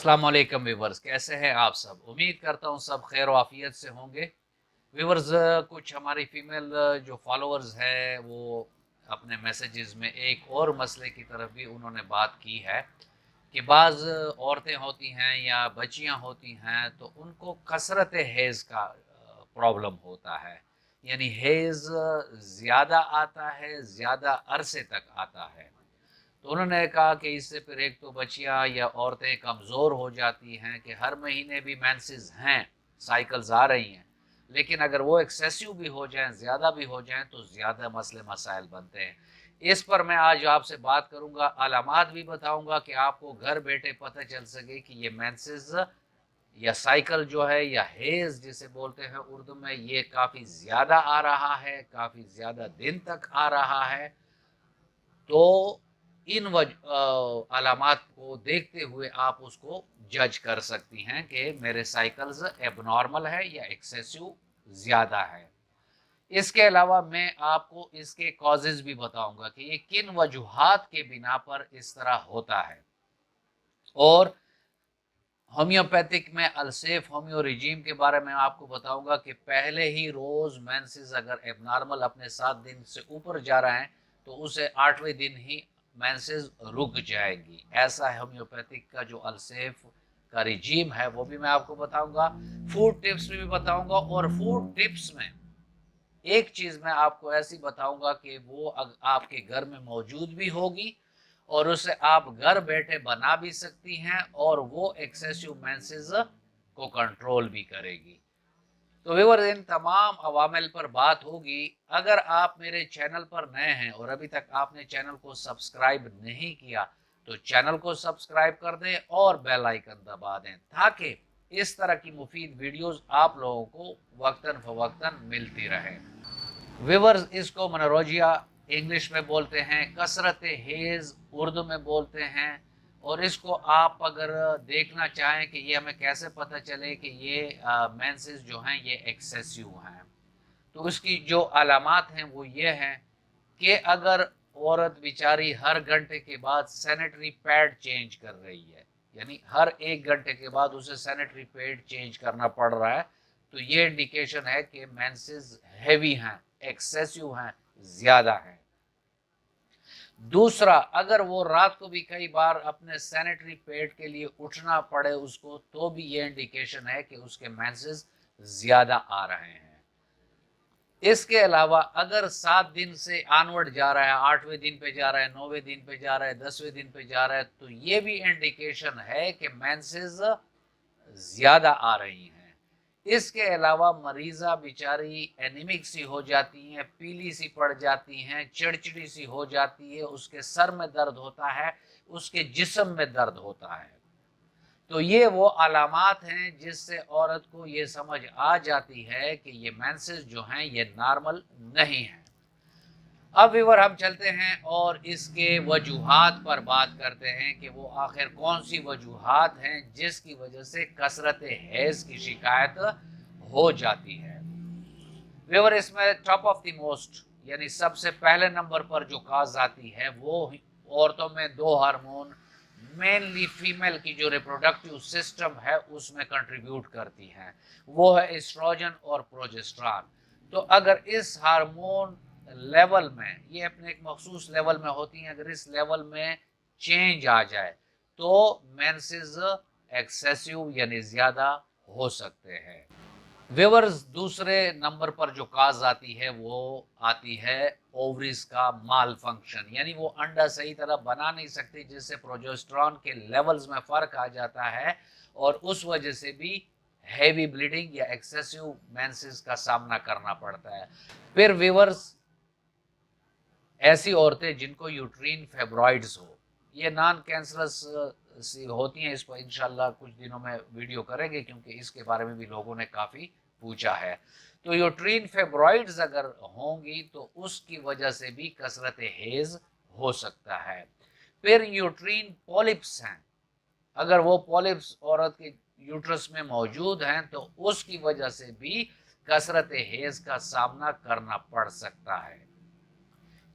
अस्सलाम वालेकुम व्यूवर्स, कैसे हैं आप सब। उम्मीद करता हूँ सब खैर व आफियत से होंगे। व्यूवर्स, कुछ हमारी फीमेल जो फॉलोअर्स हैं वो अपने मैसेजेस में एक और मसले की तरफ भी उन्होंने बात की है कि बाज़ औरतें होती हैं या बच्चियां होती हैं तो उनको कसरत हैज़ का प्रॉब्लम होता है। यानी हैज़ ज़्यादा आता है, ज़्यादा अरसे तक आता है। तो उन्होंने कहा कि इससे फिर एक तो बच्चियां या औरतें कमज़ोर हो जाती हैं कि हर महीने भी मेंसेस हैं, साइकिल्स आ रही हैं, लेकिन अगर वो एक्सेसिव भी हो जाएं, ज़्यादा भी हो जाएं तो ज़्यादा मसले मसाइल बनते हैं। इस पर मैं आज आपसे बात करूंगा, अलामात भी बताऊंगा कि आपको घर बैठे पता चल सके कि ये मेंसेस या साइकिल जो है या हेज जिसे बोलते हैं उर्दू में, ये काफ़ी ज़्यादा आ रहा है, काफ़ी ज़्यादा दिन तक आ रहा है। तो इन अलामात को देखते हुए आप उसको जज कर सकती हैं कि मेरे साइकिल्स एबनॉर्मल है या एक्सेसिव ज़्यादा है। इसके अलावा मैं आपको इसके कॉजेज़ भी बताऊंगा कि ये किन वजूहात के बिना पर इस तरह होता है। और होम्योपैथिक में अलसेफ होम्यो रिजीम के बारे में आपको बताऊंगा कि पहले ही रोज़ मेंसेस अगर एबनॉर्मल अपने 7 दिन से ऊपर जा रहे हैं तो उसे 8वें दिन ही मेंसेस रुक जाएगी। ऐसा होम्योपैथिक का जो अलसेफ का रिजीम है वो भी मैं आपको बताऊंगा। फूड टिप्स भी बताऊंगा, और फूड टिप्स में एक चीज़ मैं आपको ऐसी बताऊंगा कि वो आपके घर में मौजूद भी होगी और उसे आप घर बैठे बना भी सकती हैं और वो एक्सेसिव मेंसेस को कंट्रोल भी करेगी। तो व्यूअर्स, इन तमाम अवामिल पर बात होगी। अगर आप मेरे चैनल पर नए हैं और अभी तक आपने चैनल को सब्सक्राइब नहीं किया तो चैनल को सब्सक्राइब कर दें और बेल आइकन दबा दें ताकि इस तरह की मुफीद वीडियोस आप लोगों को वक्तन फवक्तन मिलती रहे। व्यूअर्स, इसको मनोरोजिया इंग्लिश में बोलते हैं, कसरत हेज उर्दू में बोलते हैं। और इसको आप अगर देखना चाहें कि ये हमें कैसे पता चले कि ये मेंसेस जो हैं ये एक्सेसिव हैं, तो उसकी जो अलामात हैं वो ये हैं कि अगर औरत बेचारी हर घंटे के बाद सैनिटरी पैड चेंज कर रही है, यानी हर 1 घंटे के बाद उसे सैनिटरी पैड चेंज करना पड़ रहा है, तो ये इंडिकेशन है कि मेंसेस हैवी हैं, एक्सेसिव हैं, ज़्यादा हैं। दूसरा, अगर वो रात को भी कई बार अपने सैनिटरी पैड के लिए उठना पड़े उसको, तो भी ये इंडिकेशन है कि उसके मेंसेस ज़्यादा आ रहे हैं। इसके अलावा अगर 7 दिन से ऑनवर्ड जा रहा है, 8वें दिन पे जा रहा है, 9वें दिन पे जा रहा है, 10वें दिन पे जा रहा है, तो ये भी इंडिकेशन है कि मेंसेस ज़्यादा आ रही हैं। इसके अलावा मरीज़ा बेचारी एनीमिक सी हो जाती हैं, पीली सी पड़ जाती हैं, चिड़चिड़ी सी हो जाती है, उसके सर में दर्द होता है, उसके जिस्म में दर्द होता है। तो ये वो अलामात हैं जिससे औरत को ये समझ आ जाती है कि ये मेंसेस जो हैं ये नॉर्मल नहीं है। अब व्यूअर, हम चलते हैं और इसके वजूहात पर बात करते हैं कि वो आखिर कौन सी वजूहात हैं जिसकी वजह से कसरत हैज़ की शिकायत हो जाती है। व्यूअर, इसमें टॉप ऑफ द मोस्ट यानी सबसे पहले नंबर पर जो काज आती है वो औरतों में दो हार्मोन मेनली फीमेल की जो रिप्रोडक्टिव सिस्टम है उसमें कंट्रीब्यूट करती हैं, वो है एस्ट्रोजन और प्रोजेस्टेरॉन। तो अगर इस हार्मोन लेवल में, ये अपने एक मखसूस लेवल में होती हैं, अगर इस लेवल में चेंज आ जाए तो मेंसेस एक्सेसिव यानी ज़्यादा हो सकते हैं। व्यूअर्स, दूसरे नंबर पर जो काज आती है वो आती है ओवरीज का माल फंक्शन, यानी वो अंडा सही तरह बना नहीं सकती जिससे प्रोजेस्टेरॉन के लेवल्स में फ़र्क आ जाता है और उस वजह से भी हैवी ब्लीडिंग या एक्सेसिव मेंसेस का सामना करना पड़ता है। फिर व्यूअर्स, ऐसी औरतें जिनको यूट्रीन फेब्रॉइड्स हो, ये नॉन कैंसरस सी होती हैं, इस पर इंशाल्लाह कुछ दिनों में वीडियो करेंगे क्योंकि इसके बारे में भी लोगों ने काफ़ी पूछा है। तो यूट्रीन फेब्रॉइड्स अगर होंगी तो उसकी वजह से भी कसरत हेज़ हो सकता है। फिर यूट्रीन पॉलिप्स हैं, अगर वो पॉलिप्स औरत के यूट्रस में मौजूद हैं तो उसकी वजह से भी कसरत हेज़ का सामना करना पड़ सकता है।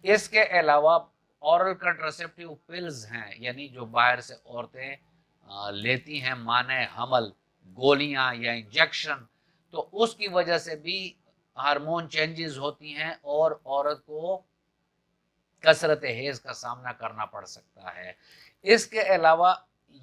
इसके अलावा औरल कंट्रासेप्टिव पिल्स हैं, यानी जो बाहर से औरतें लेती हैं माने हमल गोलियां या इंजेक्शन, तो उसकी वजह से भी हार्मोन चेंजेस होती हैं और औरत को कसरत हेज का सामना करना पड़ सकता है। इसके अलावा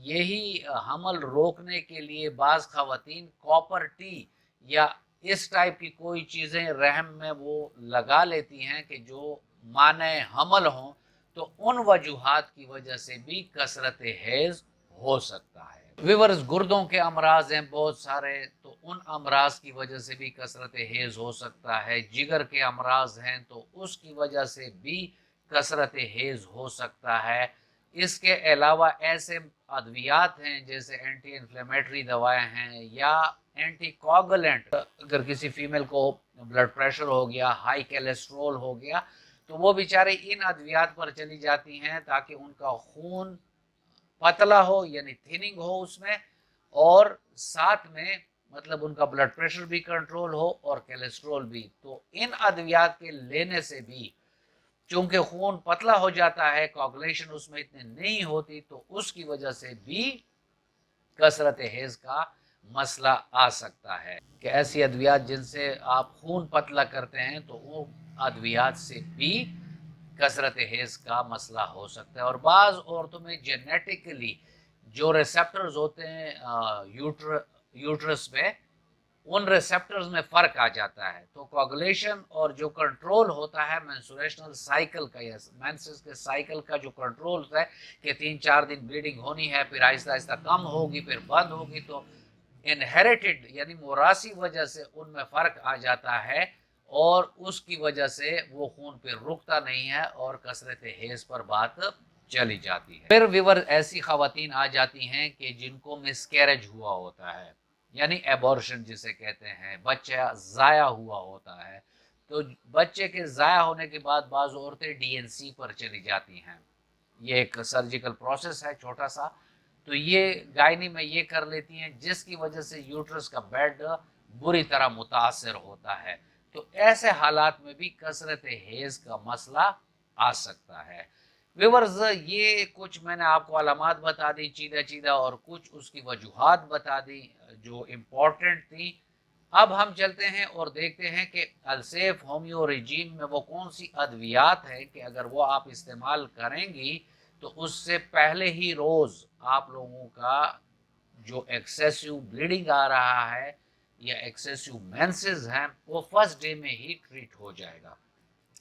यही हमल रोकने के लिए बाज़ ख़वातीन कॉपर टी या इस टाइप की कोई चीज़ें रहम में वो लगा लेती हैं कि जो माने हमल हों, तो उन वजूहात की वजह से भी कसरत हेज हो सकता है। विवर्स, गुर्दों के अमराज हैं बहुत सारे, तो उन अमराज की वजह से भी कसरत हेज हो सकता है। जिगर के अमराज हैं तो उसकी वजह से भी कसरत हेज हो सकता है। इसके अलावा ऐसे अद्वियात हैं जैसे एंटी इन्फ्लेमेटरी दवाएं हैं या एंटी कोगुलेंट, अगर किसी फीमेल को ब्लड प्रेशर हो गया, हाई कोलेस्ट्रॉल हो गया, तो वो बेचारे इन अद्वियात पर चली जाती हैं ताकि उनका खून पतला हो यानी थिनिंग हो उसमें, और साथ में मतलब उनका ब्लड प्रेशर भी कंट्रोल हो और कोलेस्ट्रॉल भी। तो इन अद्वियात के लेने से भी चूंकि खून पतला हो जाता है, कोगुलेशन उसमें इतनी नहीं होती, तो उसकी वजह से भी कसरत हेज का मसला आ सकता है कि ऐसी अद्वियात जिनसे आप खून पतला करते हैं, तो वो अद्वियात से भी कसरत हेज का मसला हो सकता है। और बाज़ औरतों में जेनेटिकली जो रिसेप्टर्स होते हैं यूट्रस में, उन रिसेप्टर्स में फ़र्क आ जाता है, तो कोगुलेशन और जो कंट्रोल होता है मेंस्ट्रुएशनल साइकिल का या मेंसेस के साइकिल का जो कंट्रोल होता है कि 3-4 दिन ब्लीडिंग होनी है, फिर आहिस्ता आहिस्ता कम होगी, फिर बंद होगी, तो इनहेरिटेड यानी मोरासी वजह से उनमें फ़र्क आ जाता है और उसकी वजह से वो खून फिर रुकता नहीं है और कसरत हेज पर बात चली जाती है। फिर विवर ऐसी ख़वातीन आ जाती हैं कि जिनको मिसकैरेज हुआ होता है, यानी एबॉर्शन जिसे कहते हैं, बच्चा ज़ाया हुआ होता है, तो बच्चे के ज़ाया होने के बाद बाज़ औरतें डीएनसी पर चली जाती हैं। ये एक सर्जिकल प्रोसेस है छोटा सा, तो ये गायनी में ये कर लेती हैं जिसकी वजह से यूट्रस का बेड बुरी तरह मुतासर होता है। तो ऐसे हालात में भी कसरत हेज का मसला आ सकता है। व्यूअर्स, ये कुछ मैंने आपको अलामात बता दी चीदा चीदा और कुछ उसकी वजूहात बता दी जो इम्पोर्टेंट थी। अब हम चलते हैं और देखते हैं कि अलसेफ होम्यो रिजीम में वो कौन सी अद्वियात है कि अगर वो आप इस्तेमाल करेंगी तो उससे पहले ही रोज़ आप लोगों का जो एक्सेसिव ब्लीडिंग आ रहा है या एक्सेसिव मेंसेस हैं वो फर्स्ट डे में ही ट्रीट हो जाएगा।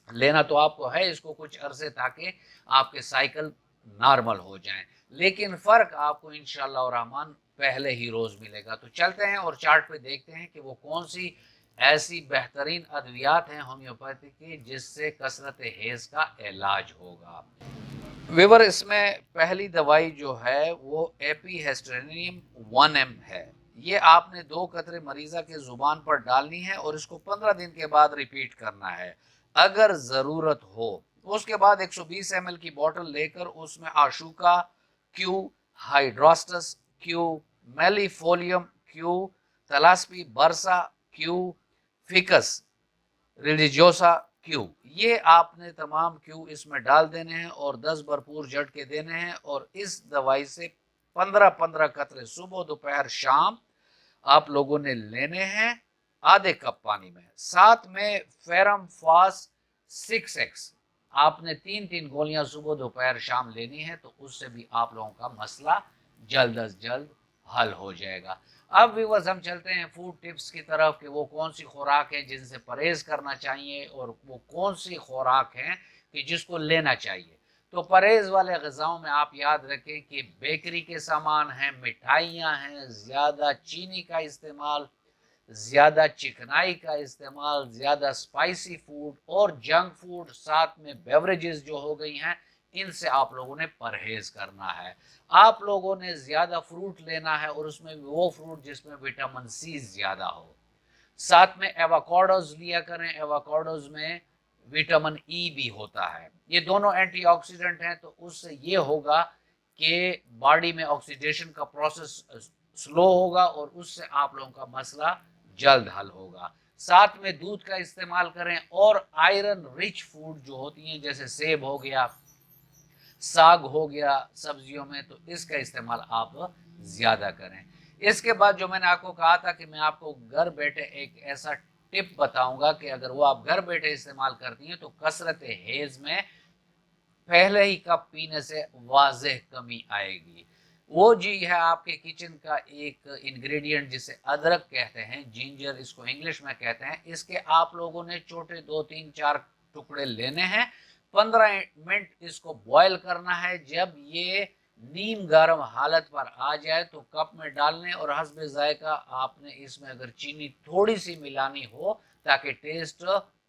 लेना तो आपको है इसको कुछ अरसे ताकि आपके साइकिल नॉर्मल हो जाएं, लेकिन फ़र्क आपको इंशाअल्लाह रहमान पहले ही रोज़ मिलेगा। तो चलते हैं और चार्ट पे देखते हैं कि वो कौन सी ऐसी बेहतरीन अद्वियात हैं होम्योपैथी की जिससे कसरत हेज का इलाज होगा। विवर, इसमें पहली दवाई जो है वो एपीहेस्टेनियम 1M है। ये आपने 2 कतरे मरीज़ा के ज़ुबान पर डालनी है और इसको 15 दिन के बाद रिपीट करना है अगर ज़रूरत हो। उसके बाद 120 ml की बोतल लेकर उसमें आशुका क्यू, हाइड्रोस्टस क्यू, मेलीफोलियम क्यू, तलास्पी बरसा क्यू, फिकस रिलीजियोसा क्यू, ये आपने तमाम क्यू इसमें डाल देने हैं और 10 भरपूर झटके देने हैं और इस दवाई से 15-15 कतरे सुबह दोपहर शाम आप लोगों ने लेने हैं आधे कप पानी में। साथ में फेरम फास 6x आपने 3-3 गोलियां सुबह दोपहर शाम लेनी है, तो उससे भी आप लोगों का मसला जल्द अज जल्द हल हो जाएगा। अब व्यूअर्स, हम चलते हैं फूड टिप्स की तरफ कि वो कौन सी खुराक है जिनसे परहेज करना चाहिए और वो कौन सी खुराक है कि जिसको लेना चाहिए। तो परहेज वाले ग़िज़ाओं में आप याद रखें कि बेकरी के सामान हैं, मिठाइयाँ हैं, ज़्यादा चीनी का इस्तेमाल, ज़्यादा चिकनाई का इस्तेमाल, ज़्यादा स्पाइसी फूड और जंक फूड, साथ में बेवरेजेस जो हो गई हैं, इनसे आप लोगों ने परहेज करना है। आप लोगों ने ज़्यादा फ्रूट लेना है और उसमें वो फ्रूट जिसमें विटामिन सी ज़्यादा हो। साथ में एवोकाडोज लिया करें, एवोकाडोज में विटामिन ई भी होता है। ये दोनों एंटीऑक्सीडेंट हैं, तो उससे ये होगा कि बॉडी में ऑक्सीडेशन का प्रोसेस स्लो होगा और उससे आप लोगों का मसला जल्द हल होगा। साथ में दूध का इस्तेमाल करें और आयरन रिच फूड जो होती हैं जैसे सेब हो गया, साग हो गया सब्जियों में, तो इसका इस्तेमाल आप زیادہ کریں۔ اس کے بعد جو میں نے آپ کو کہا تھا کہ میں آپ کو گھر بیٹھے ایک ایسا ٹپ بتاؤں گا کہ اگر وہ آپ گھر بیٹھے استعمال کرتی ہیں تو کثرت حیض میں پہلے ہی کپ پینے سے واضح کمی آئے گی۔ وہ جی ہے آپ کے کچن کا ایک انگریڈینٹ جسے ادرک کہتے ہیں، جنجر اس کو انگلش میں کہتے ہیں۔ اس کے آپ لوگوں نے چھوٹے 2-3-4 ٹکڑے لینے ہیں، 15 منٹ اس کو بوائل کرنا ہے۔ جب یہ نیم گرم حالت پر آ جائے تو کپ میں ڈالنے، اور حسب ذائقہ آپ نے اس میں اگر چینی تھوڑی سی ملانی ہو تاکہ ٹیسٹ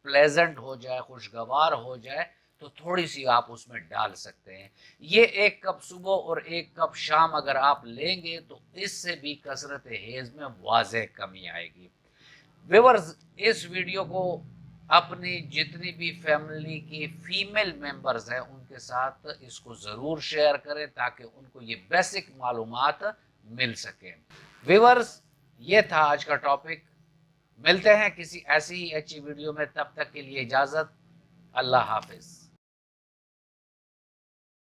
پلیزنٹ ہو جائے، خوشگوار ہو جائے، تو تھوڑی سی آپ اس میں ڈال سکتے ہیں۔ یہ 1 کپ صبح اور 1 کپ شام اگر آپ لیں گے تو اس سے بھی کثرت حیض میں واضح کمی آئے گی۔ ویورز، اس ویڈیو کو اپنی جتنی بھی فیملی کی فیمیل ممبرز ہیں ان کے ساتھ اس کو ضرور شیئر کریں تاکہ ان کو یہ بیسک معلومات مل سکیں۔ ویورز، یہ تھا آج کا ٹاپک۔ ملتے ہیں کسی ایسی ہی اچھی ویڈیو میں، تب تک کے لیے اجازت، اللہ حافظ۔